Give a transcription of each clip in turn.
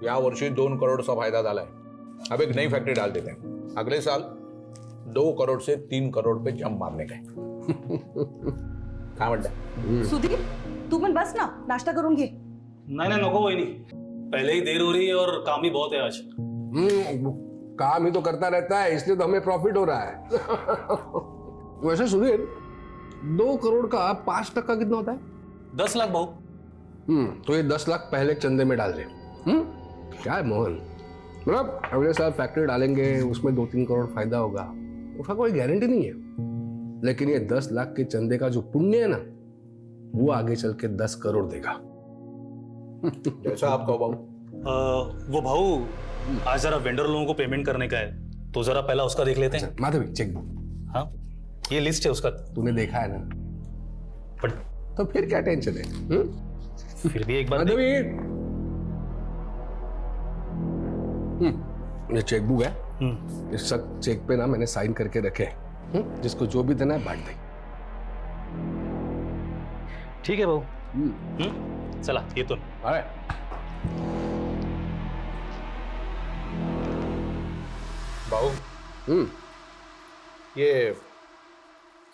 या वर्षी 2 करोड़चा फायदा झालाय. अब एक नई फैक्ट्री डाल देते हैं. अगले साल 2 करोड़ से 3 करोड़ पे जंप मारने का है. काय म्हणता? सुधीर तू पण बस ना, नाश्ता करून घे. नहीं नहीं नको वही नहीं, पहले ही देर हो रही है और काम ही बहुत है आज. काम ही तो करता रहता है, इसलिए तो हमें प्रॉफिट हो रहा है. वैसे सुधीर 2 करोड़ का 5% कितना होता है? 10 लाख भाऊ. तो ये 10 लाख पहले चंदे में डाल दे. क्या है मोहन, मतलब अगले साल फैक्ट्री डालेंगे, उसमें 2-3 करोड़ फायदा होगा, उसका कोई गारंटी नहीं है. लेकिन ये 10 लाख के चंदे का जो पुण्य है ना, वो आगे चल के 10 करोड़ देगा. जैसा आप कहो भाऊ. वो भाऊ आज जरा वेंडर लोगों को पेमेंट करने का है, तो जरा पहला उसका देख लेते हैं. माधवी चेकबुक. हाँ ये लिस्ट है उसका. तूने देखा है ना, बट तो फिर क्या टेंशन है? फिर भी एक बार माधवी, ये चेकबुक है. इस सब चेक पे ना मैंने साइन करके रखे हैं. जिसको जो भी देना है बांट दे. ठीक है भाऊ. चला ये तो अरे भाऊ ये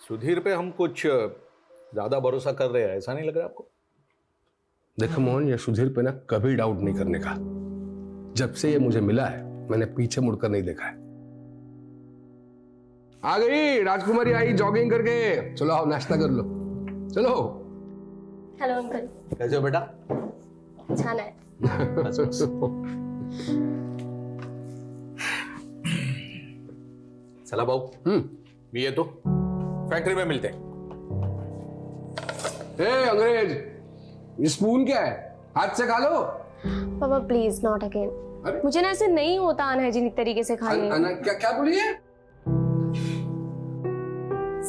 सुधीर पे हम कुछ ज्यादा भरोसा कर रहे हैं, ऐसा नहीं लग रहा आपको? देखो मोहन, ये सुधीर पे ना कभी डाउट नहीं करने का. जब से ये मुझे मिला है, मैंने पीछे मुड़कर नहीं देखा है. आ गई राजकुमारी, आई जॉगिंग करके. चलो आओ नाश्ता कर लो. चलो. Hello uncle. कैसे हो बेटा? छान आहे. चला भाऊ, मी येतो. फैक्ट्री में मिलते हैं. ए अंग्रेज, ये स्पून क्या है? हाथ से खा लो. पापा प्लीज नॉट अगेन. मुझे ना ऐसे नहीं होता अनहाइजीनिक तरीके से खाने. क्या क्या बोली है?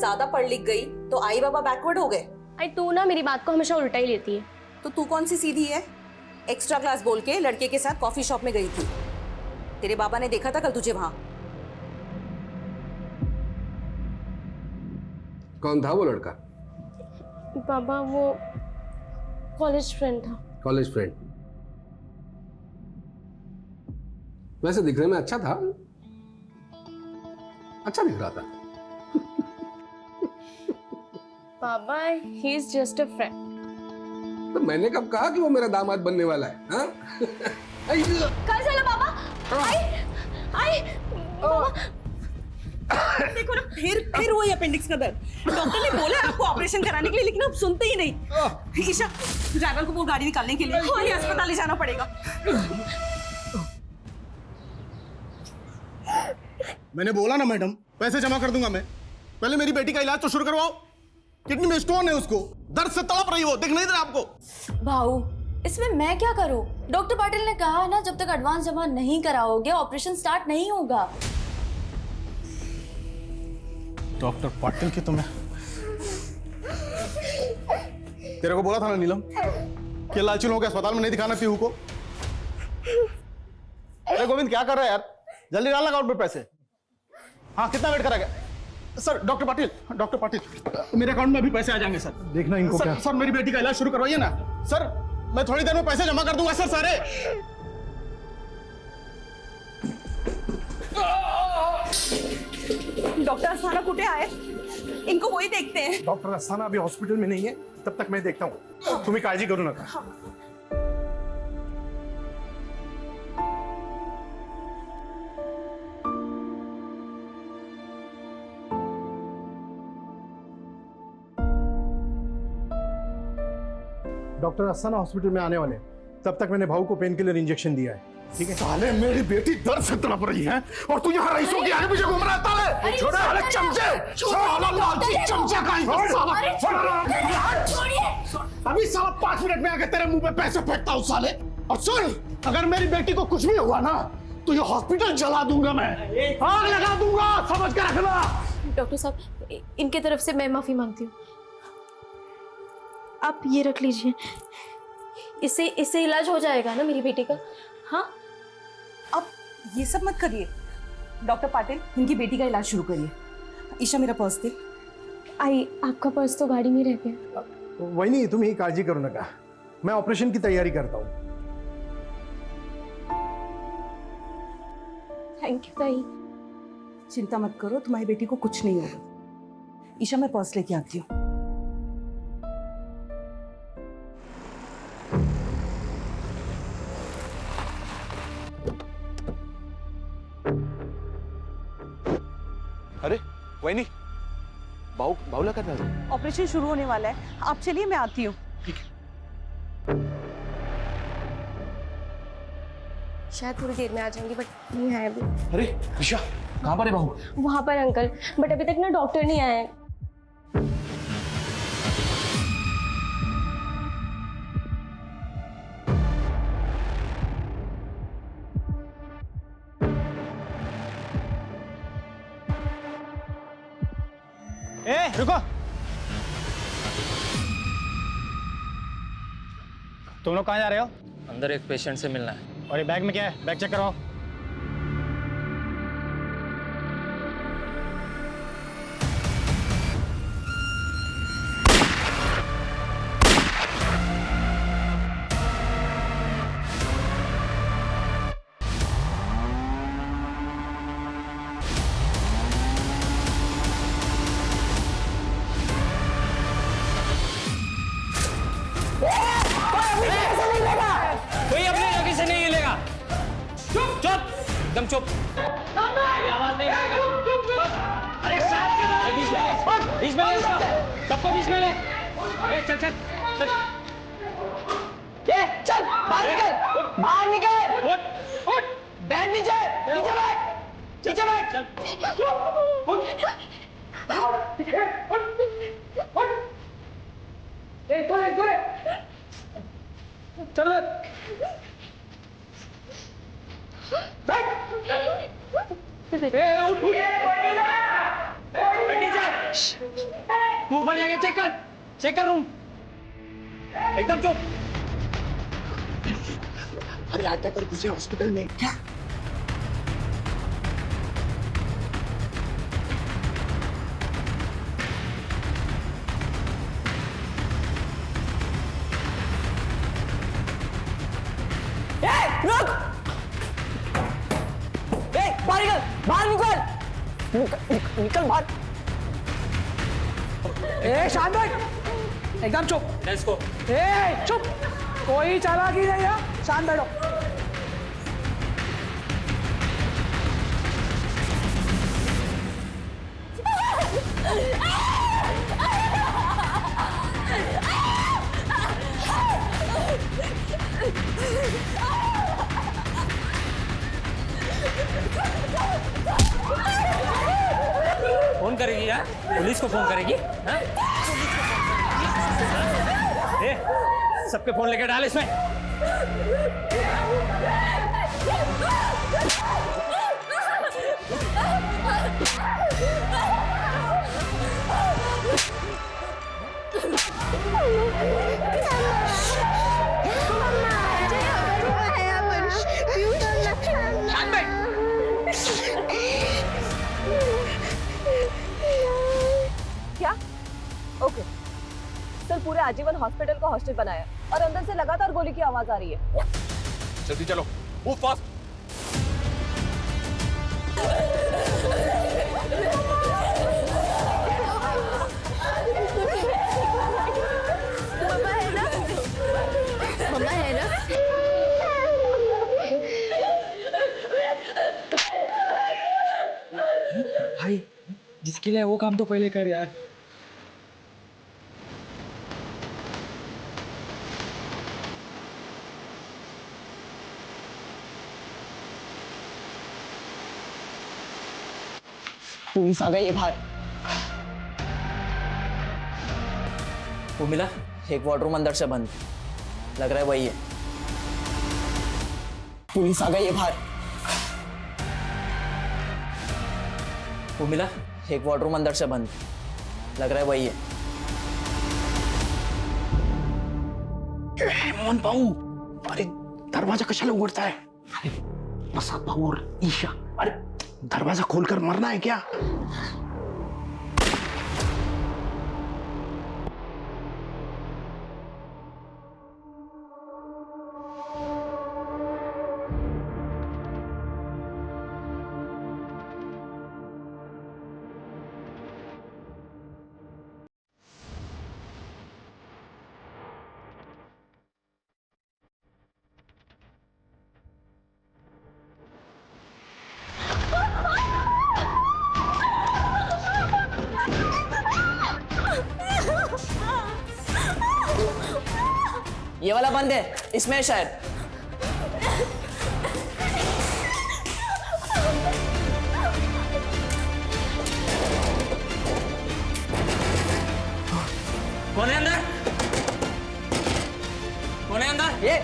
ज्यादा पढ़ लिख गई तो आई बाबा बैकवर्ड हो गए. आई तू ना मेरी बात को हमेशा उल्टा ही लेती है. तो तू कौन सी सीधी है? एक्स्ट्रा क्लास बोल के लड़के के साथ कॉफी शॉप में गई थी. तेरे बाबा ने देखा था कल तुझे वहां. कौन था वो लड़का? पापा वो कॉलेज फ्रेंड था. College friend? वैसे दिखने में अच्छा था. अच्छा दिख रहा था. पापा he is just a friend. तो मैंने कब कहा कि वो मेरा दामाद बनने वाला है? हाँ? काय झालं बाबा? आई बाबा देखो ना, फिर वही अपेंडिक्स का दर्द. डॉक्टर ने बोला आपको ऑपरेशन कराने के लिए, लेकिन आप सुनते ही नहीं. ईशा, ड्राइवर को बोल गाड़ी निकालने के लिए, और ये अस्पताल ले जाना पड़ेगा. मैंने बोला ना मैडम, पैसे जमा कर दूंगा मैं. पहले मेरी बेटी का इलाज तो शुरू करवाओ. किडनी में स्टोन है उसको, दर्द से तड़प रही हो, दिख नहीं रहा आपको? भाऊ इसमें मैं क्या करूं? डॉक्टर पाटिल ने कहा ना, जब तक एडवांस जमा नहीं कराओगे ऑपरेशन स्टार्ट नहीं होगा. डॉक्टर पाटिल की तुम्हें, तेरे को बोला था ना नीलम कि लालची लोगों के अस्पताल में नहीं दिखाना पीहू को. अरे गोविंद क्या कर रहा है यार? जल्दी डालना अकाउंट में पैसे. हाँ कितना वेट करा गया? सर डॉक्टर पाटिल मेरे अकाउंट में अभी पैसे आ जाएंगे सर. देखना इनको क्या. सर मेरी बेटी का इलाज शुरू करवाइए ना सर. मैं थोड़ी देर में पैसे जमा कर दूंगा सर सारे. डॉक्टर अस्थाना कुठे आहे? इनको वही देखते हैं. डॉक्टर अस्थाना अभी हॉस्पिटल में नहीं है, तब तक मैं देखता हूँ. तुम्हें काळजी करू नका. डॉक्टर अस्थाना हॉस्पिटल में आने वाले हैं, तब तक मैंने भाऊ को पेन किलर इंजेक्शन दिया है. ठीक है. साले मेरी बेटी दर्द से तड़प रही है और तू यहाँ रईसों के आगे पीछे घूम रहा है. ताले छोड़े साले चमचे. साला लालची चमचा कहीं का साला. अभी साला 5 मिनट में आके तेरे मुंह पे पैसे फेंकता हूँ साले. और सुन, अगर मेरी बेटी को कुछ भी हुआ ना, तो ये हॉस्पिटल जला दूंगा मैं. आग लगा दूंगा, समझ के रखना. डॉक्टर साहब इनके तरफ से मैं माफी मांगती हूँ. आप ये रख लीजिए, इससे इलाज हो जाएगा ना मेरी बेटी का. हाँ, अब ये सब मत करिए. डॉक्टर पाटिल, इनकी बेटी का इलाज शुरू करिए. ईशा मेरा पर्स दे. आई आपका पर्स तो गाड़ी में रह गया. वही नहीं, तुम ही काळजी करू नका. मैं ऑपरेशन की तैयारी करता हूँ. थैंक यू ताई। चिंता मत करो, तुम्हारी बेटी को कुछ नहीं होगा। ईशा, मैं पर्स लेके आती हूँ। अरे वही बाउला करना है। ऑपरेशन शुरू होने वाला है, आप चलिए, मैं आती हूँ। शायद थोड़ी देर में आ जाएंगी, बट नहीं है अभी। अरे ईशा, कहाँ पर है बहू? वहां पर अंकल, बट अभी तक ना डॉक्टर नहीं आए हैं। रुको, तुम लोग कहाँ जा रहे हो? अंदर एक पेशेंट से मिलना है। और ये बैग में क्या है? बैग चेक करवाओ। कोई अपने जगह से नहीं हिलेगा। चुप चुप, एकदम चुप। आवाज नहीं करेगा। अरे बीच में ले इसको, सबको बीच में ले। चल चल चल, चल बाहर निकल, बाहर निकल। उठ, बैठ नीचे, नीचे बैठ, नीचे बैठ। चल मुंह बन जाएगा। चेक कर रूम, एकदम चुप। अरे अटैक कर तुझे हॉस्पिटल में क्या? बाहर निकल बाहर। शांत बैठ, एकदम चुप। Let's go. चुप, कोई चालाकी नहीं है, शांत बैठो। फोन करेगी यार, पुलिस को फोन करेगी। हाँ? सबके फोन लेके डाल इसमें। क्या? ओके सर, पूरे आजीवन हॉस्पिटल को हॉस्टल बनाया और अंदर से लगातार गोली की आवाज आ रही है। जल्दी चलो, मूव फास्ट। मम्मा है ना? भाई जिसके लिए वो काम तो पहले कर यार। पुलिस आ गई है बाहर। वो मिला? एक वार्डरूम अंदर से बंद, लग रहा है वही है। पुलिस आ गई है बाहर। वो मिला? एक वार्डरूम अंदर से बंद, लग रहा है वही है। मोहन भाऊ, अरे दरवाजा कशाला उघडताय? अरे प्रसाद भाऊ और ईशा, अरे दरवाजा खोलकर मरना है क्या? ये वाला बंद है, इसमें है शायद। कौन है अंदर? कौन है अंदर? ये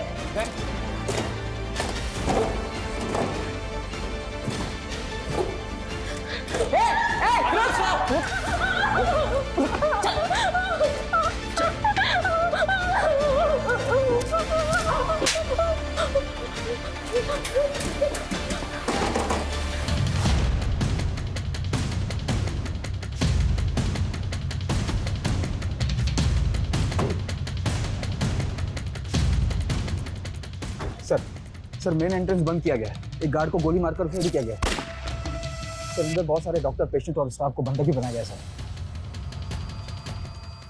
सर मेन एंट्रेंस बंद किया गया है। एक गार्ड को गोली मारकर फेरी किया गया है। सर अंदर बहुत सारे डॉक्टर, पेशेंट और स्टाफ को बंधक भी बनाया गया है सर।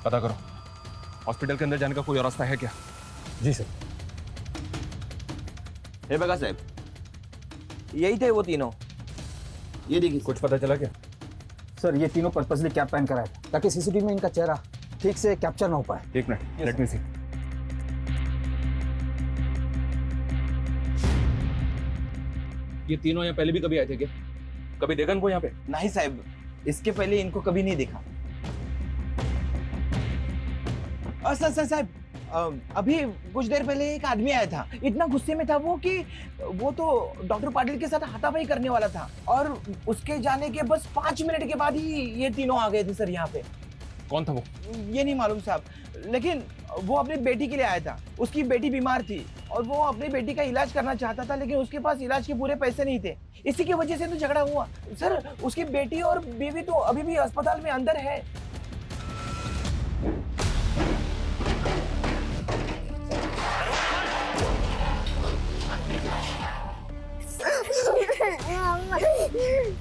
पता करो हॉस्पिटल के अंदर जाने का कोई और रास्ता है क्या? जी सर। हे बगा साहब, यही थे वो तीनों। ये देखिए। कुछ पता चला क्या? सर ये तीनों पर्पसली कैप पहन कर आए थे ताकि सीसीटीवी में इनका चेहरा ठीक से कैप्चर ना हो पाए। एक मिनट, लेट मी सी। ये तीनों यहाँ पहले भी कभी आए थे क्या? कभी देखा इनको यहाँ पे? नहीं साहब, इसके पहले इनको कभी नहीं देखा। सर साहब, अभी कुछ देर पहले एक आदमी आया था। इतना गुस्से में था वो कि वो तो डॉक्टर पाटिल के साथ हाथापाई करने वाला था, और उसके जाने के बस 5 मिनट के बाद ही ये तीनों आ गए थे सर यहाँ पे। कौन था वो? ये नहीं मालूम साहब, लेकिन वो अपनी बेटी के लिए आया था। उसकी बेटी बीमार थी और वो अपनी बेटी का इलाज करना चाहता था, लेकिन उसके पास इलाज के पूरे पैसे नहीं थे। इसी की वजह से तो झगड़ा हुआ सर। उसकी बेटी और बीवी तो अभी भी अस्पताल में अंदर है।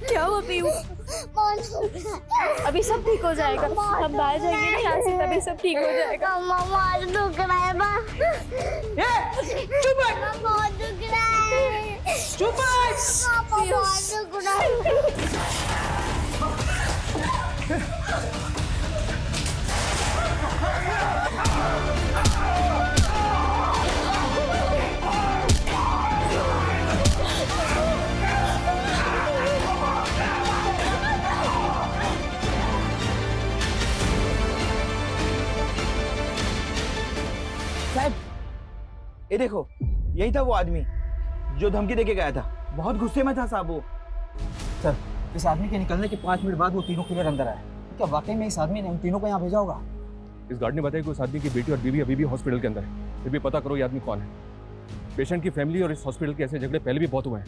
क्या हुआ पीयू? अभी सब ठीक हो जाएगा। हम बाहर जाएंगे ना यहाँ से, तभी सब ठीक हो जाएगा। बहुत दुख रहा है माँ। चुप है। बहुत दुख रहा है। चुप है। बहुत दुख रहा है। साहब, ये देखो, यही था वो आदमी जो धमकी देके गया था। बहुत गुस्से में था साहब वो। सर इस आदमी के निकलने के 5 मिनट बाद वो तीनों किलर अंदर आए। क्या वाकई में इस आदमी ने उन तीनों को यहाँ भेजा होगा? इस गार्ड ने बताया कि उस आदमी की बेटी और बीवी अभी भी हॉस्पिटल के अंदर है। फिर भी पता करो ये आदमी कौन है। पेशेंट की फैमिली और इस हॉस्पिटल के ऐसे झगड़े पहले भी बहुत हुए हैं।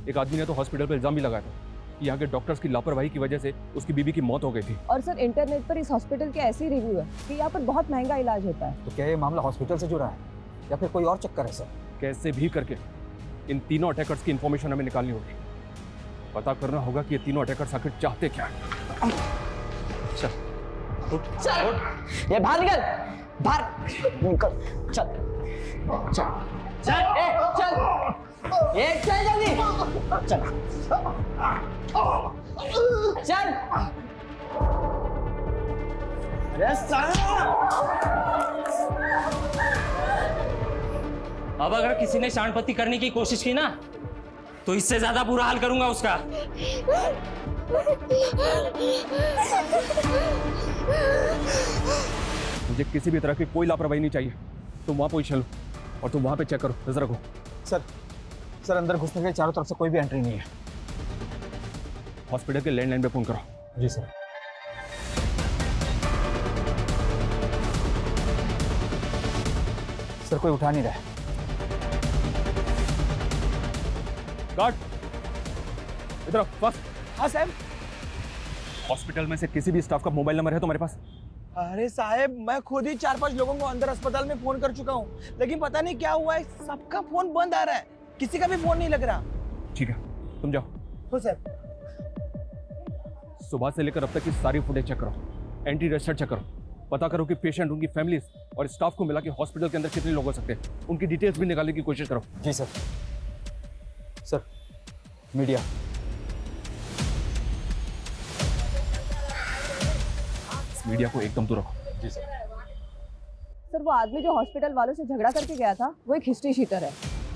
एक आदमी ने तो हॉस्पिटल पर इल्जाम भी लगाया था कि यहाँ के डॉक्टर्स की लापरवाही की वजह से उसकी बीवी की मौत हो गई थी। और सर इंटरनेट पर इस हॉस्पिटल के ऐसे रिव्यू है कि यहाँ पर बहुत महंगा इलाज होता है। तो क्या ये मामला हॉस्पिटल से जुड़ा है या फिर कोई और चक्कर है सर? कैसे भी करके इन तीनों अटैकर्स की इंफॉर्मेशन हमें निकालनी होगी। पता करना होगा कि ये तीनों अटैकर्स आखिर चाहते क्या हैं। चल ये बाहर निकल, बाहर निकल। चल चल चल, चल जल्दी चल चल। अरे साला! अब अगर किसी ने शांतपत्ति करने की कोशिश की ना, तो इससे ज्यादा बुरा हाल करूंगा उसका। मुझे किसी भी तरह की कोई लापरवाही नहीं चाहिए। तुम वहाँ पोजीशन लो और तुम वहाँ पे चेक करो, नजर रखो। सर अंदर घुसने के चारों तरफ से कोई भी एंट्री नहीं है। हॉस्पिटल के लैंडलाइन पे फोन करो। जी सर। सर कोई उठा नहीं रहा है। गार्ड इधर आओ, बस। हाँ साहब। हॉस्पिटल में से किसी भी स्टाफ का मोबाइल नंबर है तुम्हारे पास? अरे साहब, मैं खुद ही 4-5 लोगों को अंदर अस्पताल में फोन कर चुका हूँ, लेकिन पता नहीं क्या हुआ है, सबका फोन बंद आ रहा है। किसी का भी फोन नहीं लग रहा। ठीक है, तुम जाओ। हो साहब। सुबह से लेकर अब तक की सारी फुटेज चेक करो, एंटी रजिस्टर चेक करो, पता करो कि पेशेंट, उनकी फैमिली और स्टाफ को मिला के हॉस्पिटल के अंदर कितने लोग हो सकते हैं। उनकी डिटेल्स भी निकालने की कोशिश करो। जी सर। Sir media. मीडिया को एकदम दूर रखो। जी सर। सर वो आदमी जो हॉस्पिटल वालों से झगड़ा करके गया था वो एक हिस्ट्री शीटर है।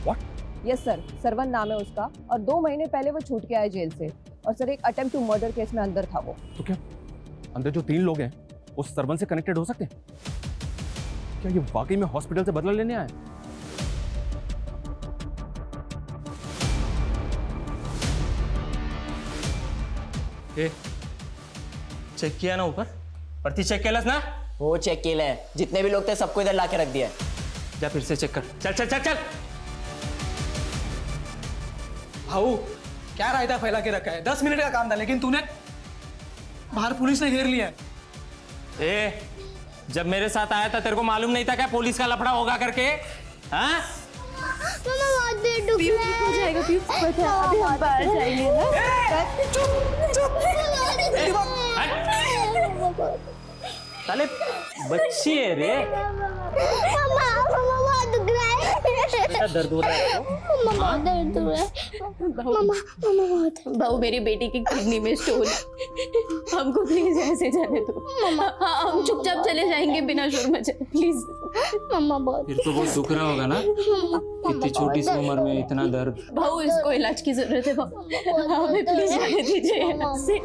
What? यस सर, सरवन नाम है उसका और 2 महीने पहले वो छूट के आया जेल से। और सर एक अटेम्प्ट टू मर्डर केस में अंदर था वो। तो क्या अंदर जो 3 लोग हैं उस सरवन से कनेक्टेड हो सकते हैं? क्या ये वाकई में हॉस्पिटल से बदला लेने आए? चेक किया ना ऊपर? प्रति चेक केलस ना? वो चेक केला है, जितने भी लोग थे सबको इधर लाके रख दिया है। जा फिर से चेक कर। चल चल चल चल। भाऊ क्या रायता फैला के रखा है? 10 मिनट का काम था लेकिन तूने बाहर पुलिस ने घेर लिया है। ए, जब मेरे साथ आया था तेरे को मालूम नहीं था क्या पुलिस का लफड़ा होगा करके? हाँ? पीयू ठीक हो जाएगा पीयू, बता अभी हम बाहर जाएंगे ना। साले बच्ची है रे। बेटा दर्द हो रहा है आपको? बहू मेरी बेटी की किडनी में स्टोन है, हमको प्लीज ऐसे जाने दो। हाँ हम चुपचाप चले जाएंगे बिना शोर मचाए, प्लीज। मम्मा बहुत फिर तो बहुत दुख रहा होगा ना, इतनी छोटी सी उम्र में इतना दर्द। बहू इसको इलाज की जरूरत है, हमें प्लीज जाने दीजिए यहाँ से।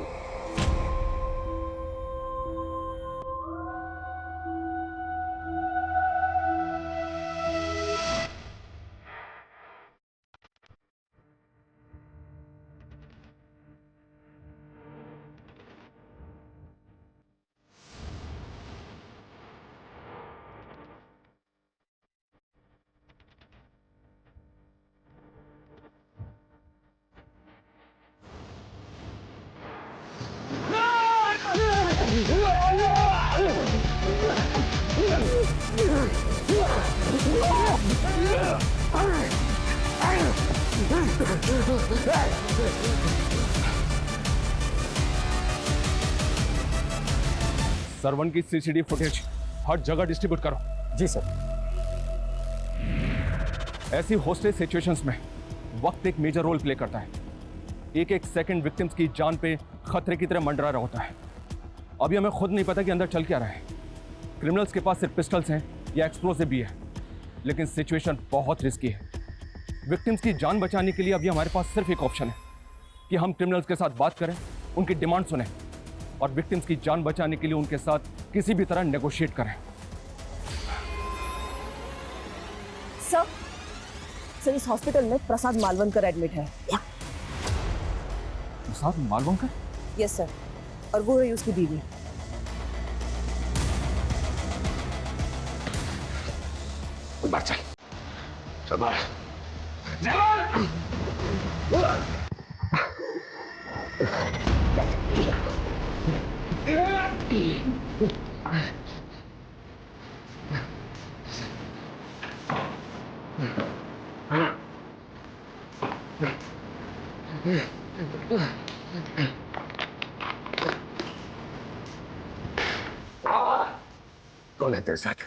सरवन की सीसीटीवी फुटेज हर जगह डिस्ट्रीब्यूट करो। जी सर। ऐसी हॉस्टेज सिचुएशंस में वक्त एक मेजर रोल प्ले करता है। एक एक सेकंड विक्टिम्स की जान पे खतरे की तरह मंडरा रहा होता है। अभी हमें खुद नहीं पता कि अंदर चल क्या रहा है। क्रिमिनल्स के पास सिर्फ पिस्टल्स हैं या एक्सप्लोसिव भी है, लेकिन सिचुएशन बहुत रिस्की है। विक्टिम्स की जान बचाने के लिए अभी हमारे पास सिर्फ एक ऑप्शन है कि हम क्रिमिनल्स के साथ बात करें, उनकी डिमांड सुनें और विक्टिम्स की जान बचाने के लिए उनके साथ किसी भी तरह नेगोशिएट करें। सर इस हॉस्पिटल में प्रसाद मालवनकर एडमिट है। प्रसाद मालवनकर? यस सर, और वो है उसकी बीवी। बाहर चल, चल बाहर। कौन है तेरे साथ?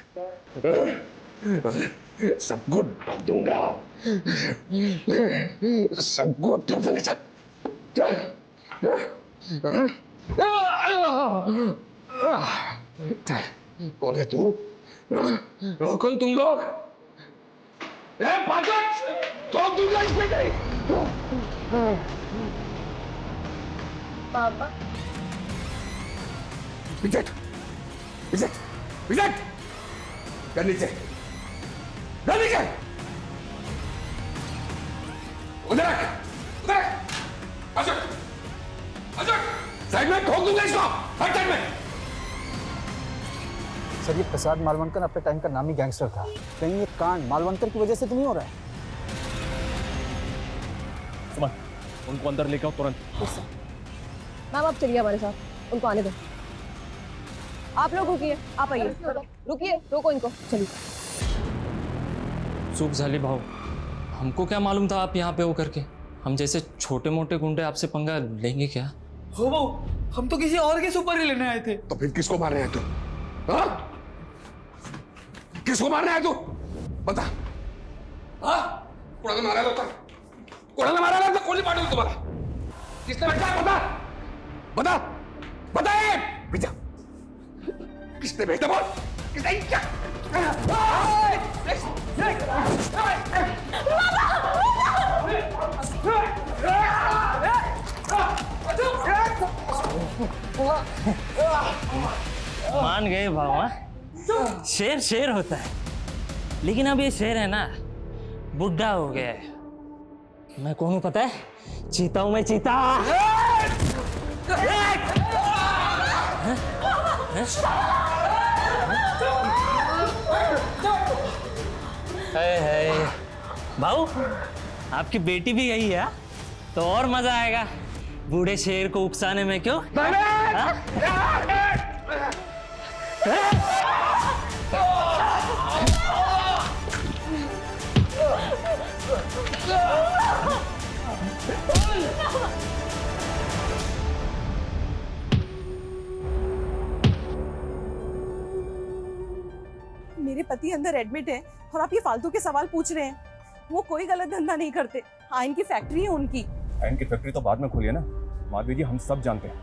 सबको दूंगा, सबको मेरे साथ। कौन है तू? कौन तुम लोग? तो दूंगा इसमें नहीं। पापा विजय, विजय, विजय, कर नीचे, कर नीचे, उधर रख, उधर रख, अशोक, अशोक, साइड में ठोक दूंगा इसको, हर साइड में। सर ये प्रसाद मालवनकर अपने टाइम का नामी गैंगस्टर था, कहीं ये कांड मालवनकर की वजह से तो नहीं हो रहा है? समझ, उनको अंदर लेके आओ तुरंत। मैम आप चलिए हमारे साथ, उनको आने दो। आप लोग रुकिए, आप आइए, रुकिए, रोको इनको, चलिए। चूक झाली भाऊ, हमको क्या मालूम था आप यहाँ पे हो करके। हम जैसे छोटे मोटे गुंडे आपसे पंगा लेंगे क्या? हो भाऊ, हम तो किसी और के सुपर ही लेने आए थे। तो फिर किसको मारने आया तू? हाँ? किसको मारने आया तू? बता। हाँ? कोणाला मारायला होता? कोणाला मारायला होता? कोणी पाठवलं तुम्हाला? किसने भेजा? बता, बता, बता ये! भेजा। किसने भेजा बोल? किसने क्या? मान गए भाव, हाँ? शेर शेर होता है, लेकिन अब ये शेर है ना बुढ़ा हो गया है। मैं कौन हूं पता है? चीता हूं मैं, चीता। भाऊ, आपकी बेटी भी यही है तो और मजा आएगा बूढ़े शेर को उकसाने में, क्यों? मेरे पति अंदर एडमिट है और आप ये फालतू के सवाल पूछ रहे हैं। वो कोई गलत धंधा नहीं करते। आयन की फैक्ट्री है उनकी। आयन की फैक्ट्री तो बाद में खुली है ना माधवी जी, हम सब जानते हैं।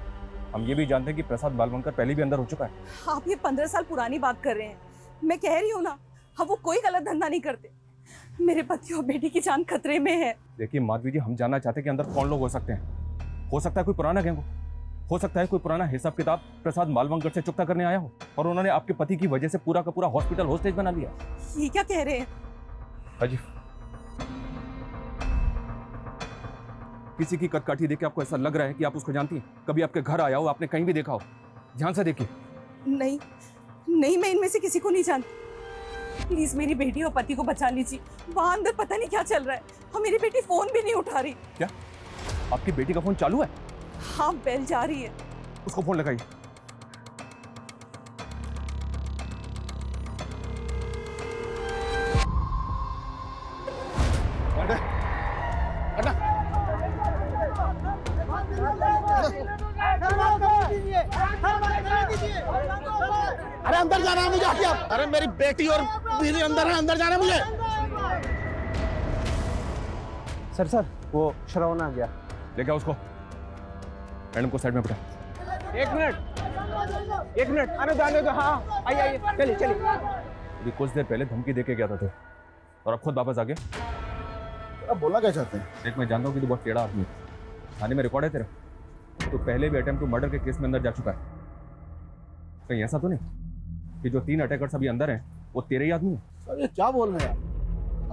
हम ये भी जानते हैं कि प्रसाद बालवंकर पहले भी अंदर हो चुका है। आप ये 15 साल पुरानी बात कर रहे हैं। मैं कह रही हूँ ना, हाँ वो कोई गलत धंधा नहीं करते। मेरे पति और बेटी की जान खतरे में है। देखिए माधवी जी, हम जानना चाहते हैं कि अंदर कौन लोग हो सकते हैं। हो सकता है कोई पुराना गैंग हो सकता है कोई पुराना हिसाब किताब प्रसाद मालवंकर से चुकता करने आया हो और उन्होंने आपके पति की वजह से पूरा का पूरा हॉस्पिटल होस्टेज बना लिया। ये क्या कह रहे हैं? हाजी, किसी की कटकाठी देख के आपको ऐसा लग रहा है कि आप उसको जानती हैं? कभी आपके घर आया हो, आपने कहीं भी देखा हो? ध्यान से देखिए। नहीं नहीं, मैं इनमें से किसी को नहीं जानती। प्लीज मेरी बेटी और पति को बचा लीजिए। वहां अंदर पता नहीं क्या चल रहा है और मेरी बेटी फोन भी नहीं उठा रही। क्या आपकी बेटी का फोन चालू है? हाँ, बेल जा रही है। उसको फोन लगाइए। अरे अंदर जाना है मुझे, हटिए आप। अरे मेरी बेटी और बीवी अंदर है, अंदर जाना है मुझे। सर वो श्रवण आ गया। लेके आओ उसको। मैडम को साइड में बिठा। एक मिनट आने दो। हाँ आइए चलिए। अभी कुछ देर पहले धमकी देके गया था थे और अब खुद वापस आ गया। अब बोलना क्या चाहते हैं? देख, मैं जानता हूँ कि तू बहुत टेढ़ा आदमी है। थाने में रिकॉर्ड है तेरा। तो पहले भी अटेम्प्ट टू मर्डर के केस में अंदर जा चुका है। कहीं ऐसा तो नहीं कि जो 3 अटैकर्स अभी अंदर हैं वो तेरे ही आदमी है? सर ये क्या बोल रहे हैं आप?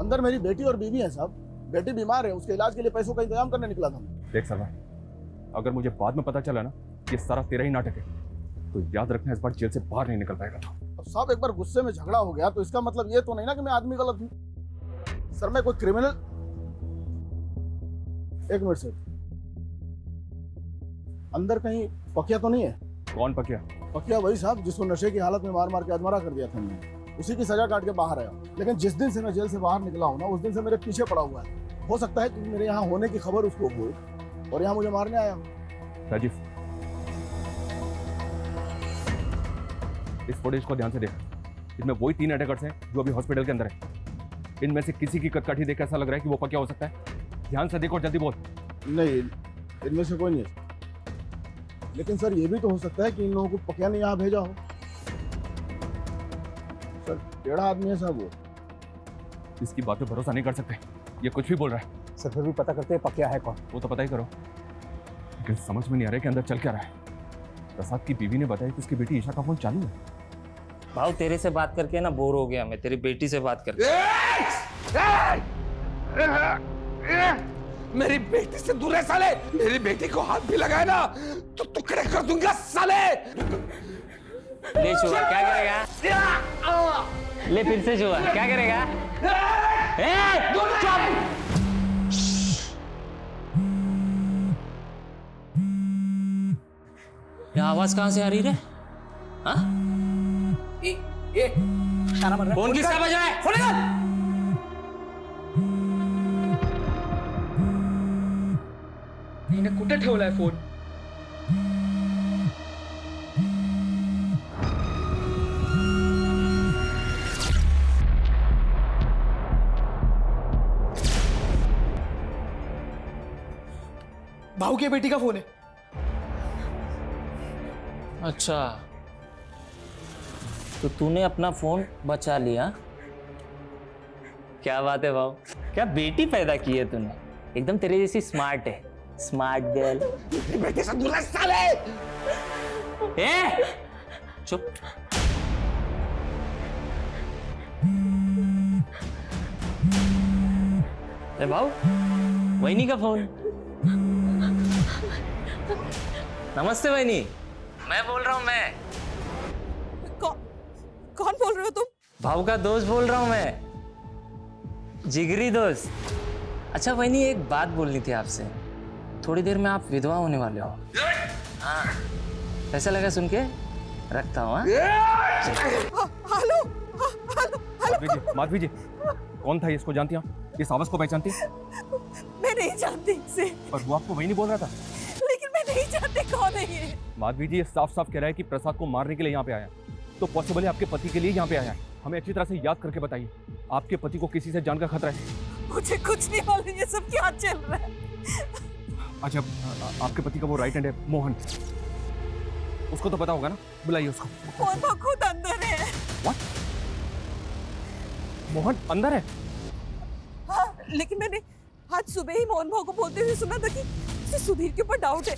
अंदर मेरी बेटी और बीवी है साहब। बेटी बीमार है, उसके इलाज के लिए पैसों का इंतजाम करने निकला था। देख सरदार, अगर मुझे बाद में पता चला ना ये सारा तेरा ही नाटक है तो याद रखना, इस बार जेल से बाहर नहीं निकल पाएगा। अब साहब एक बार गुस्से में झगड़ा हो गया तो इसका मतलब ये तो नहीं ना कि मैं आदमी गलत हूँ। सर मैं कोई क्रिमिनल। एक मिनट सर, अंदर कहीं पकिया तो नहीं है? कौन पकिया? पकिया वही साहब जिसको नशे की हालत में मार मार के अधमरा कर दिया था हमने। उसी की सजा काट के बाहर आया, लेकिन जिस दिन से मैं जेल से बाहर निकला हूँ ना उस दिन से मेरे पीछे पड़ा हुआ है। हो सकता है कि मेरे यहाँ होने की खबर उसको हो और यहाँ मुझे मारने आया। राजीव, इस फुटेज को ध्यान से देख। इसमें वही 3 अटैकर्स हैं जो अभी हॉस्पिटल के अंदर हैं। इनमें से किसी की कटकाठी देख ऐसा लग रहा है कि वो पकिया हो सकता है। ध्यान से देखो, जल्दी बोल। नहीं, इनमें से कोई नहीं है। लेकिन सर ये भी तो हो सकता है कि इन लोगों को पकिया ने यहाँ भेजा हो। सर टेढ़ा आदमी है साहब वो। इसकी बात पे भरोसा नहीं कर सकते, ये कुछ भी बोल रहा है। सर फिर भी पता करते हैं पकिया है कौन। वो तो पता ही करो, लेकिन समझ में नहीं आ रहा है कि अंदर चल क्या रहा है। प्रसाद की बीवी ने बताया कि उसकी बेटी ईशा का फोन चालू है। भाव, तेरे से बात करके ना बोर हो गया मैं, तेरी बेटी से बात करके। मेरी बेटी से दूर है साले। मेरी बेटी को हाथ भी लगाए ना तो टुकड़े कर दूंगा साले। ले छुआ, क्या करेगा? ले फिर से छुआ, क्या करेगा? ये आवाज कहां से आ रही रे? हाँ? फोन किसका बज रहा है? फोन निकाल। इन्हें कुठे ठेवलाय फोन? भाऊ की बेटी का फोन है। अच्छा, तो तूने अपना फोन बचा लिया। क्या बात है भाव, क्या बेटी पैदा की है तूने, एकदम तेरे जैसी स्मार्ट है, स्मार्ट गर्ल। बेटे से दूर रह साले। ए चुप। ए भाव, वहीनी का फोन। नमस्ते वहीनी, मैं बोल रहा हूँ। मैं कौन बोल रहे हो तुम? भाव का दोस्त बोल रहा हूँ मैं, जिगरी दोस्त। अच्छा वहीनी, एक बात बोलनी थी आपसे। थोड़ी देर में आप विधवा होने वाले हो। हाँ, कैसा लगा सुन के? रखता हूँ। हेलो माधवी जी, कौन था ये? इसको जानती हैं? इस आवाज को पहचानती हैं? मैं नहीं जानती इसे। पर वो आपको वही नहीं बोल रहा था। लेकिन मैं नहीं जानती कौन है ये। माधवी जी, ये साफ साफ कह रहा है कि प्रसाद को मारने के लिए यहाँ पे आया, तो पॉसिबल है आपके पति के लिए यहाँ पे आया है। हमें अच्छी तरह से याद करके बताइए, आपके पति को किसी से जान का खतरा है? मुझे कुछ नहीं मालूम ये सब क्या चल रहा है। अच्छा, आपके पति का वो राइट हैंड है मोहन, उसको तो पता होगा ना, बुलाइए उसको। मोहन खुद अंदर है। What? मोहन अंदर है? हाँ, लेकिन मैंने आज सुबह ही मोहन भाव को बोलते हुए सुना था कि उसे सुधीर के ऊपर डाउट है।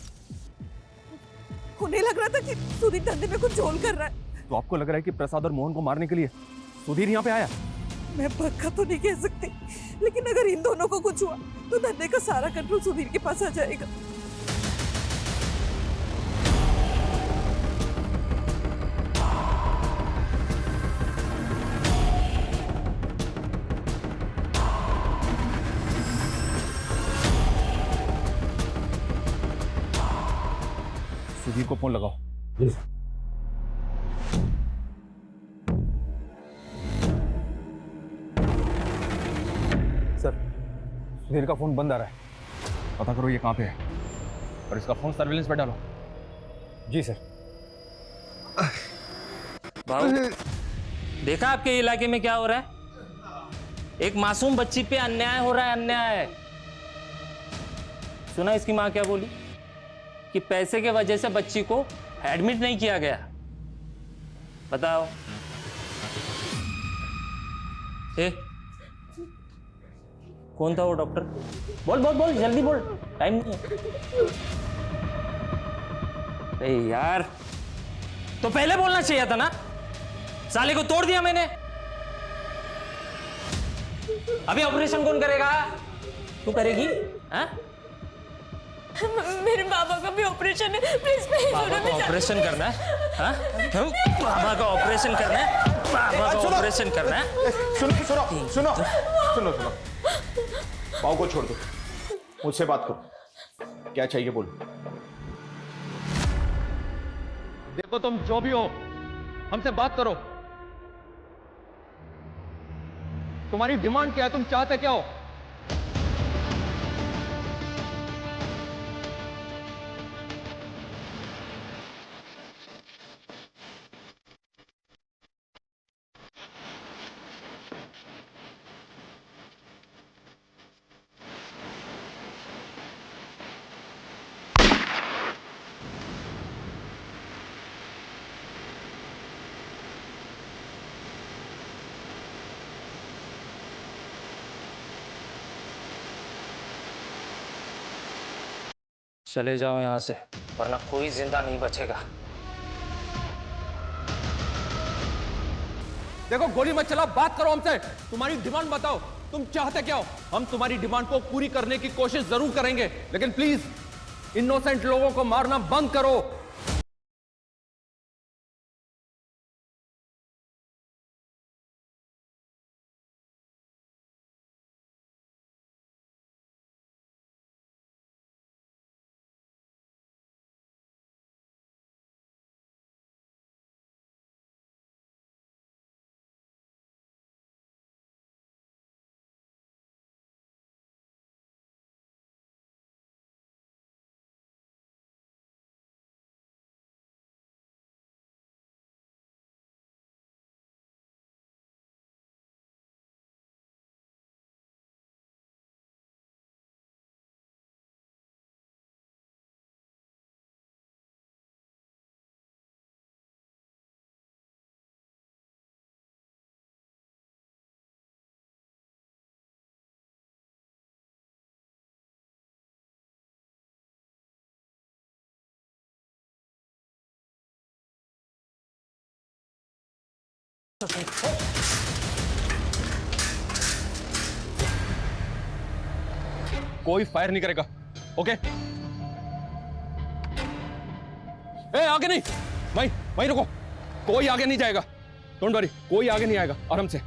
उन्हें लग रहा था कि सुधीर धंधे में कुछ झोल कर रहा है। तो आपको लग रहा है कि प्रसाद और मोहन को मारने के लिए सुधीर यहाँ पे आया? मैं पक्का तो नहीं कह सकती, लेकिन अगर इन दोनों को कुछ हुआ तो धंधे का सारा कंट्रोल सुधीर के पास आ जाएगा। सुधीर को फोन लगाओ। सर, सुधीर का फोन बंद आ रहा है। पता करो ये कहाँ पे है और इसका फोन सर्विलेंस पे डालो। जी सर। भाव, देखा आपके इलाके में क्या हो रहा है? एक मासूम बच्ची पे अन्याय हो रहा है, अन्याय। सुना इसकी माँ क्या बोली? कि पैसे के वजह से बच्ची को एडमिट नहीं किया गया। बताओ। कौन था वो डॉक्टर? बोल बोल बोल, जल्दी बोल, टाइम नहीं है। अरे यार, तो पहले बोलना चाहिए था ना। साले को तोड़ दिया मैंने। अभी ऑपरेशन कौन करेगा? तू करेगी? हाँ? मेरे बाबा का भी ऑपरेशन है, प्लीज प्लीज। बाबा को ऑपरेशन करना है? हाँ? बाबा का ऑपरेशन करना है? बाबा का ऑपरेशन करना है? सुनो सुनो सुनो सुनो सुनो, बाबू को छोड़ दो, मुझसे बात करो। क्या चाहिए बोलो। देखो तुम जो भी हो, हमसे बात करो। तुम्हारी डिमांड क्या है? तुम चाहते क्या हो? चले जाओ यहां से, वरना कोई जिंदा नहीं बचेगा। देखो, गोली मत चलाओ, बात करो हमसे। तुम्हारी डिमांड बताओ, तुम चाहते क्या हो? हम तुम्हारी डिमांड को पूरी करने की कोशिश जरूर करेंगे, लेकिन प्लीज इनोसेंट लोगों को मारना बंद करो। कोई फायर नहीं करेगा, ओके? ए, आगे नहीं, वहीं रुको। कोई आगे नहीं जाएगा, डोंट वरी, कोई आगे नहीं आएगा, आराम से।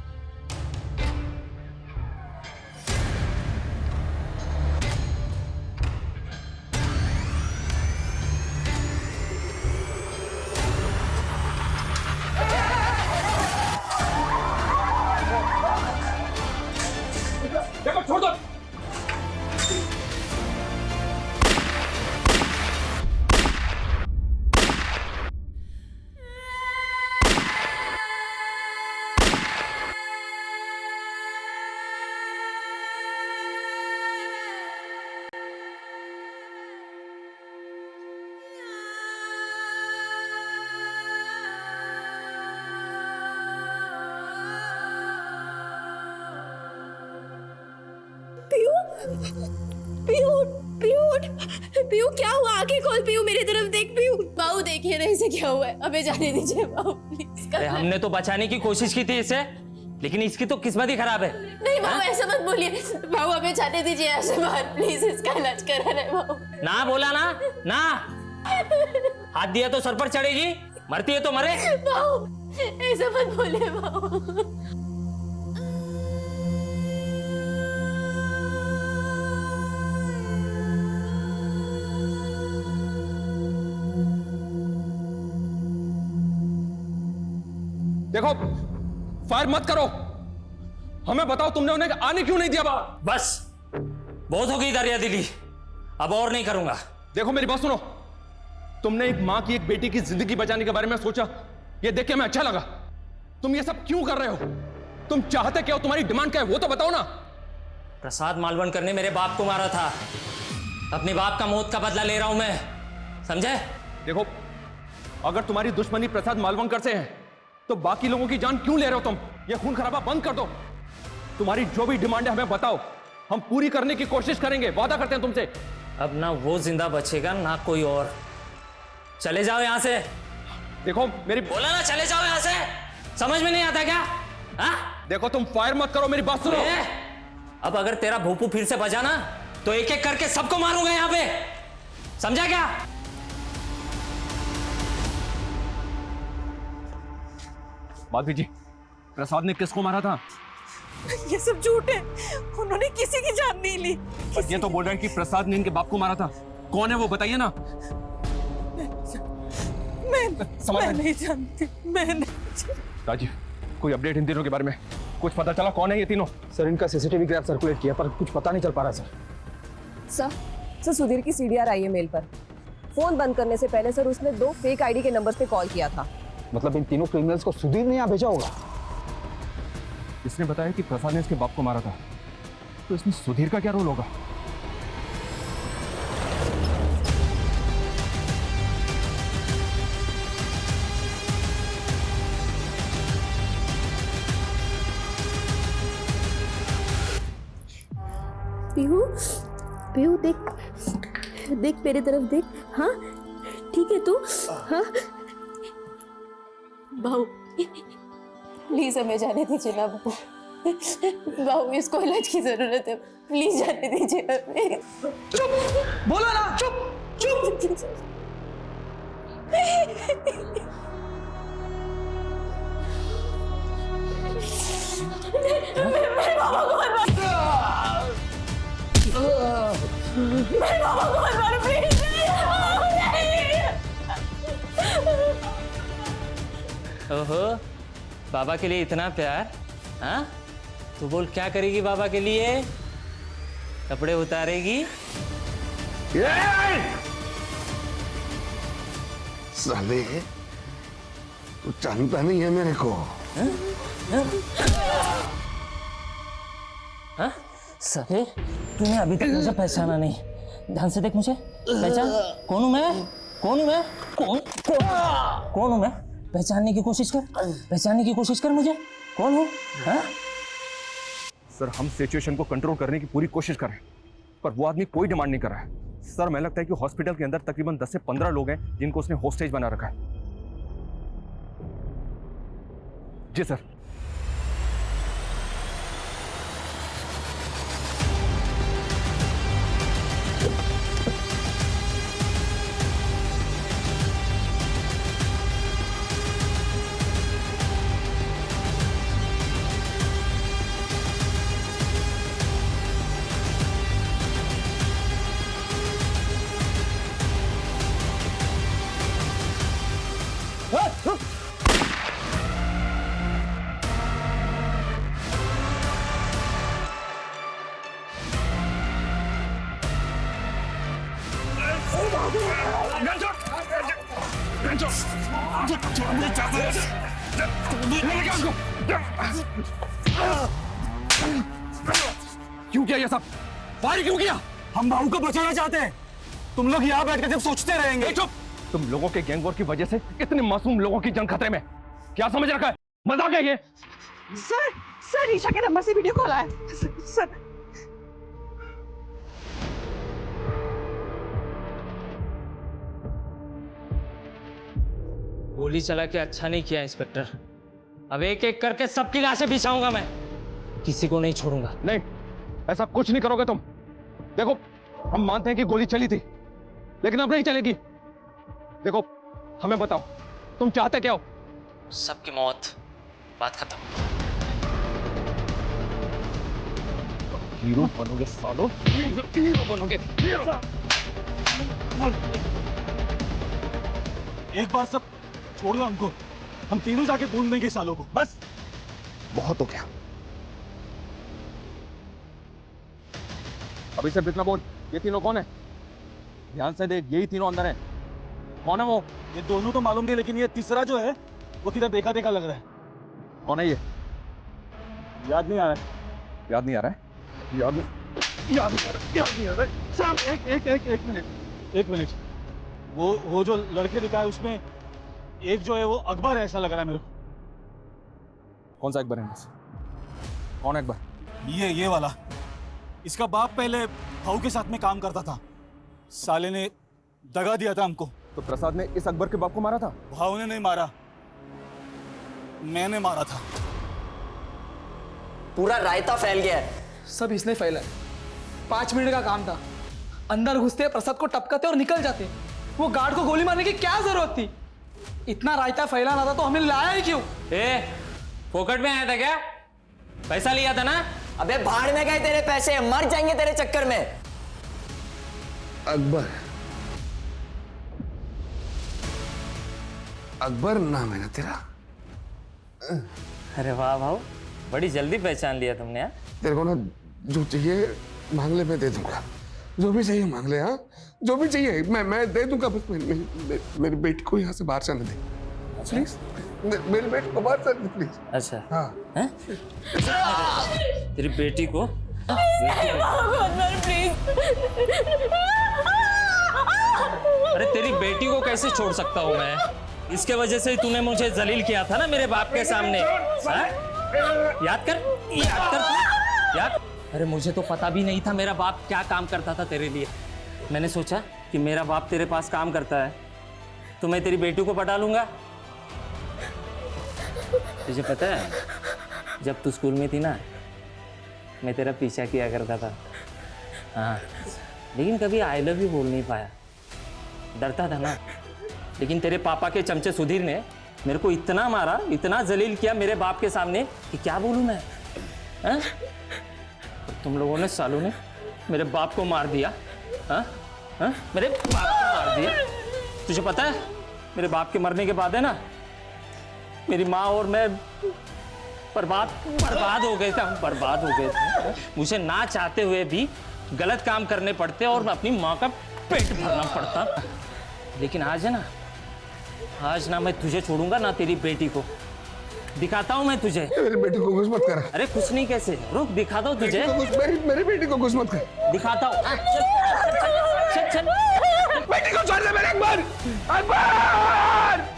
देखो, छोड़ दो। पीयू, पीयू क्या हुआ? आंखें खोल पीयू, मेरी तरफ देख पीयू। बाबू देखिए ना इसे क्या हुआ है, हमें जाने दीजिए बाबू प्लीज। अरे हमने तो बचाने की कोशिश की थी इसे, लेकिन इसकी तो किस्मत ही खराब है। नहीं बाबू ऐसा मत बोलिए, बाबू हमें जाने दीजिए ऐसे बाहर प्लीज, इसका इलाज करा रहे बाबू। ना बोला ना, ना हाथ दिया तो सर पर चढ़ेगी, मरती है तो मरे। बाबू ऐसा मत बोलिए बाबू। देखो, फायर मत करो, हमें बताओ तुमने उन्हें आने क्यों नहीं दिया बाहर? बस बहुत हो गई दरिया दिली, अब और नहीं करूंगा। देखो मेरी बात सुनो, तुमने एक मां की, एक बेटी की जिंदगी बचाने के बारे में सोचा, ये देख के हमें अच्छा लगा। तुम ये सब क्यों कर रहे हो? तुम चाहते क्या हो? तुम्हारी डिमांड क्या है वो तो बताओ ना। प्रसाद मालवणकर ने मेरे बाप को मारा था, अपने बाप का मौत का बदला ले रहा हूं मैं, समझे? देखो, अगर तुम्हारी दुश्मनी प्रसाद मालवणकर से है तो बाकी लोगों की जान क्यों ले रहे हो तुम? ये खून खराबा बंद कर दो। तुम्हारी जो भी डिमांड है हमें बताओ, हम पूरी करने की कोशिश करेंगे, वादा करते हैं तुमसे। अब ना वो जिंदा बचेगा ना कोई और। चले जाओ यहां से। देखो मेरी, बोला ना चले जाओ यहां से, समझ में नहीं आता क्या? हा? देखो तुम फायर मत करो, मेरी बात सुनो। अब अगर तेरा भूपू फिर से बजा ना तो एक एक करके सबको मारूंगा यहां पे, समझा क्या? माधवी जी, प्रसाद ने किसको मारा था? ये सब झूठ है, उन्होंने किसी की जान नहीं ली। ये तो बोल रहे हैं कि प्रसाद ने इनके बाप को मारा था। कौन है वो बताइए ना। मैं नहीं जानती, मैं नहीं। राजीव, कोई अपडेट इन तीनों के बारे में? कुछ पता चला कौन है ये तीनों? सर इनका सीसीटीवी ग्राफ सर्कुलेट किया पर कुछ पता नहीं चल पा रहा सर सुधीर की सीडीआर आई है मेल पर। फोन बंद करने से पहले सर उसने 2 फेक आईडी के नंबर्स पे कॉल किया था। मतलब इन तीनों क्रिमिनल्स को सुधीर ने यहाँ भेजा होगा। इसने बताया कि प्रसाद ने इसके बाप को मारा था, तो इसमें सुधीर का क्या रोल होगा? पीहू, पीहू देख मेरी तरफ देख। हाँ ठीक है तू? हाँ बाबू प्लीज हमें जाने दीजिए ना बाबू, बाबू इसको इलाज की जरूरत है, प्लीज जाने दीजिए हमें। चुप बोलो ना, चुप चुप। मेरे बाबा को मत मारो, मेरे बाबा को मत मारो प्लीज। ओहो, बाबा के लिए इतना प्यार? हाँ, तू बोल क्या करेगी बाबा के लिए? कपड़े उतारेगी? साले, तू जानता नहीं है मेरे को। हाँ? साले, तूने अभी तक मुझे पहचाना नहीं, ध्यान से देख मुझे, पहचान कौन हूं मैं? कौन हूं मैं? कौन हूं मैं? पहचानने की कोशिश कर, पहचानने की कोशिश कर मुझे, कौन हूं? हाँ? सर, हम सिचुएशन को कंट्रोल करने की पूरी कोशिश कर रहे हैं, पर वो आदमी कोई डिमांड नहीं कर रहा है। सर, मैं लगता है कि हॉस्पिटल के अंदर तकरीबन 10 से 15 लोग हैं जिनको उसने होस्टेज बना रखा है। जी सर। क्यों किया ये सब? फायर क्यों किया? हम भाऊ को बचाना चाहते हैं। तुम लोग यहाँ बैठ कर जब सोचते रहेंगे। चुप! तुम लोगों के गैंग वॉर की वजह से इतने मासूम लोगों की जान खतरे में। क्या समझ रखा है? मजाक है ये? सर ईशा के नंबर से वीडियो कॉल आया। सर गोली चला के अच्छा नहीं किया इंस्पेक्टर। अब एक एक करके सबकी लाशें बिछाऊंगा मैं, किसी को नहीं छोड़ूंगा। नहीं, ऐसा कुछ नहीं करोगे तुम। देखो, हम मानते हैं कि गोली चली थी, लेकिन अब नहीं चलेगी। देखो, हमें बताओ, तुम चाहते क्या हो? सबकी मौत, बात खत्म। हीरो बनोगे सालो, हीरो बनोगे। एक बार सब छोड़ दो हमको, हम तीनों जाके ढूंढ देंगे सालों को, बस। बहुत हो गया। अभी से इतना बोल, ये तीनों कौन है? ध्यान से देख, यही तीनों अंदर है। कौन है वो? ये दोनों तो मालूम नहीं, लेकिन ये तीसरा जो है वो किधर देखा देखा लग रहा है। कौन है ये? याद नहीं आ रहा है। याद नहीं आ रहा है? याद नहीं आ रहा है। साहब एक मिनट। वो जो लड़के दिखा है उसमें एक जो है वो अकबर है, ऐसा लग रहा है मेरे को। कौन सा अकबर है? कौन है अकबर? ये वाला। इसका बाप पहले भाऊ के साथ में काम करता था, साले ने दगा दिया था हमको। तो प्रसाद ने इस अकबर के बाप को मारा था? भाऊ ने नहीं मारा, मैंने मारा था। पूरा रायता फैल गया है। सब इसने फैला है। 5 मिनट का काम था, अंदर घुसते प्रसाद को टपकाते और निकल जाते। वो गार्ड को गोली मारने की क्या जरूरत थी? इतना रायता फैलाना था तो हमें लाया ही क्यों? फोकट में आया था क्या? पैसा लिया था ना? अबे भाड़ में गए तेरे पैसे, मर जाएंगे तेरे चक्कर में। अकबर, अकबर नाम है ना तेरा? अरे वाह भाऊ, बड़ी जल्दी पहचान लिया तुमने। यार तेरे को ना जो चाहिए मांग ले, मैं दे दूंगा। जो भी चाहिए मांग ले। हाँ, जो भी चाहिए मैं दे दूंगा। बस मेरी बेटी को यहाँ से बाहर जाने दे प्लीज। मेरी बेटी को बाहर जाने दे प्लीज। अच्छा हाँ। हैं? तेरी बेटी को अरे तेरी बेटी को कैसे छोड़ सकता हूँ मैं? इसके वजह से तूने मुझे जलील किया था ना मेरे बाप के सामने। याद कर तू। याद। अरे मुझे तो पता भी नहीं था मेरा बाप क्या काम करता था तेरे लिए। मैंने सोचा कि मेरा बाप तेरे पास काम करता है तो मैं तेरी बेटी को पटा लूंगा। तुझे पता है, जब तू स्कूल में थी ना, मैं तेरा पीछा किया करता था। हाँ, लेकिन कभी आई लव यू बोल नहीं पाया, डरता था ना। लेकिन तेरे पापा के चमचे सुधीर ने मेरे को इतना मारा, इतना जलील किया मेरे बाप के सामने कि क्या बोलूं मैं। हाँ? तुम लोगों ने, सालों ने मेरे बाप को मार दिया। हाँ? हाँ? मेरे बाप को मार दिया। तुझे पता है, मेरे बाप के मरने के बाद है ना, मेरी माँ और मैं बर्बाद हो गए थे। हम बर्बाद हो गए थे। मुझे ना चाहते हुए भी गलत काम करने पड़ते और अपनी माँ का पेट भरना पड़ता। लेकिन आज है ना, आज ना मैं तुझे छोड़ूंगा ना तेरी बेटी को। दिखाता हूँ मैं तुझे। मेरी बेटी को कुछ मत कर। अरे कुछ नहीं, कैसे? रुक, दिखाता हूँ तुझे। मेरी बेटी को कुछ मत कर। दिखाता हूँ। चल। बेटी को छोड़ दे मेरे अकबर। अकबर!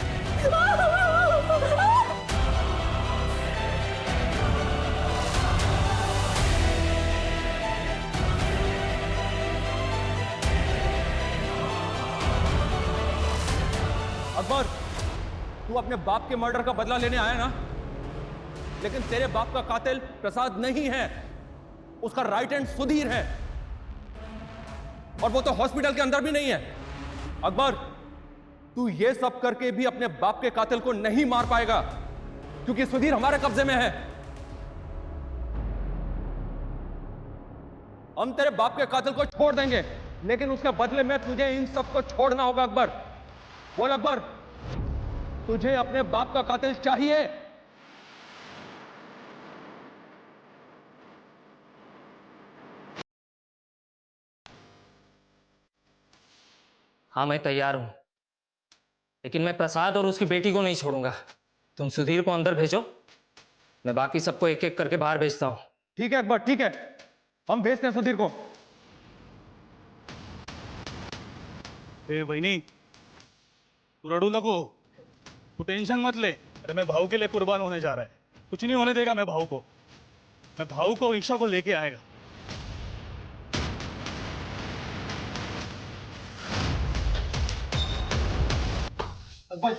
अकबर, तू अपने बाप के मर्डर का बदला लेने आया ना? लेकिन तेरे बाप का कातिल प्रसाद नहीं है, उसका राइट हैंड सुधीर है, और वो तो हॉस्पिटल के अंदर भी नहीं है। अकबर, तू ये सब करके भी अपने बाप के कातिल को नहीं मार पाएगा, क्योंकि सुधीर हमारे कब्जे में है। हम तेरे बाप के कातिल को छोड़ देंगे, लेकिन उसके बदले में तुझे इन सबको छोड़ना होगा। अकबर, बोल अकबर, तुझे अपने बाप का कातिल चाहिए? हाँ, मैं तैयार हूं, लेकिन मैं प्रसाद और उसकी बेटी को नहीं छोड़ूंगा। तुम सुधीर को अंदर भेजो, मैं बाकी सबको एक एक करके बाहर भेजता हूं। ठीक है अकबर, ठीक है, हम भेजते हैं सुधीर को। ए बहनी, तू रडू नको, तू टेंशन मत ले। अरे मैं भाऊ के लिए कुर्बान होने जा रहा है, कुछ नहीं होने देगा मैं भाऊ को ईशा को लेके आएगा। अकबर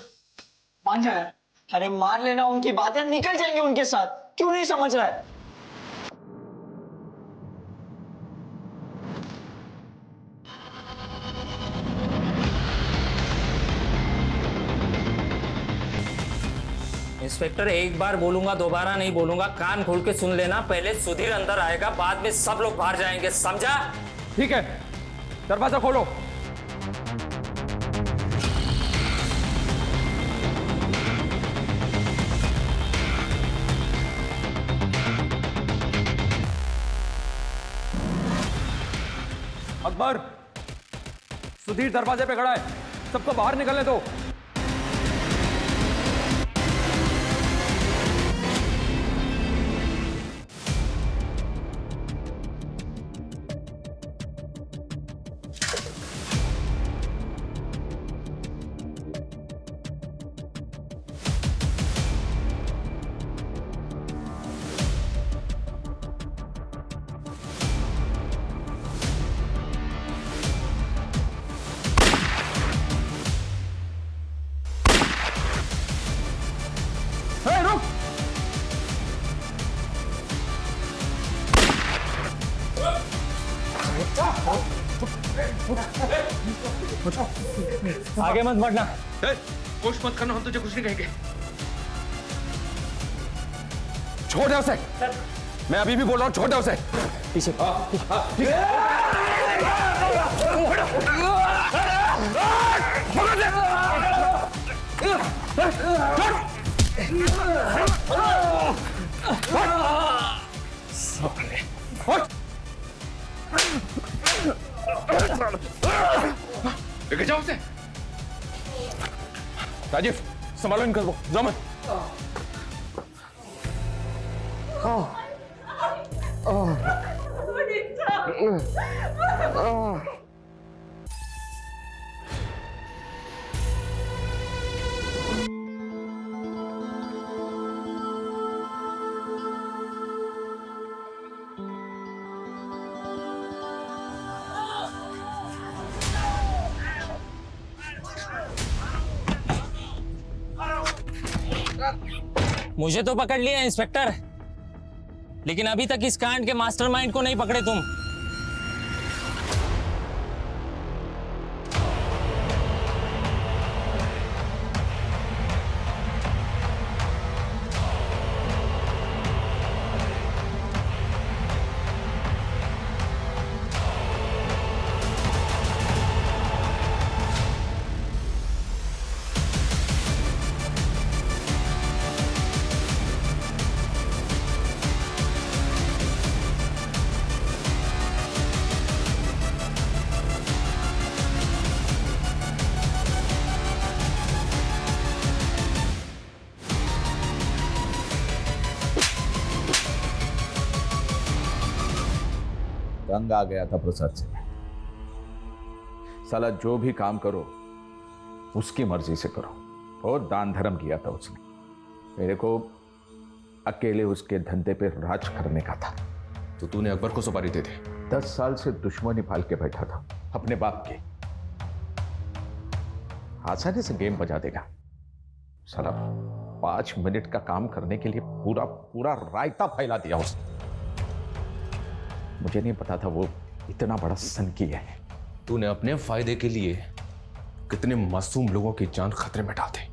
मान जा यार, अरे मान लेना, उनकी बातें निकल जाएंगी उनके साथ, क्यों नहीं समझ रहा है? इंस्पेक्टर, एक बार बोलूंगा, दोबारा नहीं बोलूंगा, कान खोल के सुन लेना। पहले सुधीर अंदर आएगा, बाद में सब लोग बाहर जाएंगे, समझा? ठीक है, दरवाजा खोलो। अकबर, सुधीर दरवाजे पे खड़ा है, सबको बाहर निकलने दो। आगे मत बढ़ना। कोशिश मत करना, हम तुझे कुछ नहीं कहेंगे। छोड़ दे उसे, मैं अभी भी बोल रहा हूँ, छोड़ दे उसे। पीछे लेके जाओ उसे। राजीव, संभालो इनको, जाओ मत। मुझे तो पकड़ लिया इंस्पेक्टर, लेकिन अभी तक इस कांड के मास्टरमाइंड को नहीं पकड़े तुम। तंग आ गया था प्रसाद से। साला जो भी काम करो उसकी मर्जी से करो, और दान धर्म किया था उसने। मेरे को अकेले उसके धंधे पे राज करने का था। तो तूने अकबर को सुपारी दे दी? 10 साल से दुश्मनी पाल के बैठा था अपने बाप के। आसानी से गेम बजा देगा साला। 5 मिनट का काम करने के लिए पूरा पूरा रायता फैला दिया उसने। मुझे नहीं पता था वो इतना बड़ा सनकी है। तूने अपने फायदे के लिए कितने मासूम लोगों की जान खतरे में डाल दी।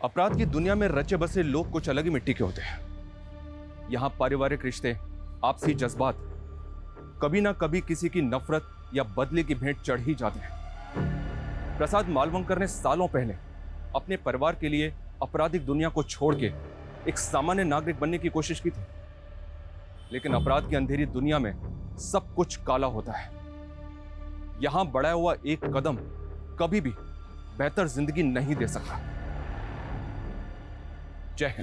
अपराध की दुनिया में रचे बसे लोग कुछ अलग ही मिट्टी के होते हैं। यहां पारिवारिक रिश्ते, आपसी जज्बात कभी ना कभी किसी की नफरत या बदले की भेंट चढ़ ही जाते हैं। प्रसाद मालवंकर ने सालों पहले अपने परिवार के लिए आपराधिक दुनिया को छोड़ के एक सामान्य नागरिक बनने की कोशिश की थी, लेकिन अपराध की अंधेरी दुनिया में सब कुछ काला होता है। यहां बढ़ाया हुआ एक कदम कभी भी बेहतर जिंदगी नहीं दे सकता। जय हिंद।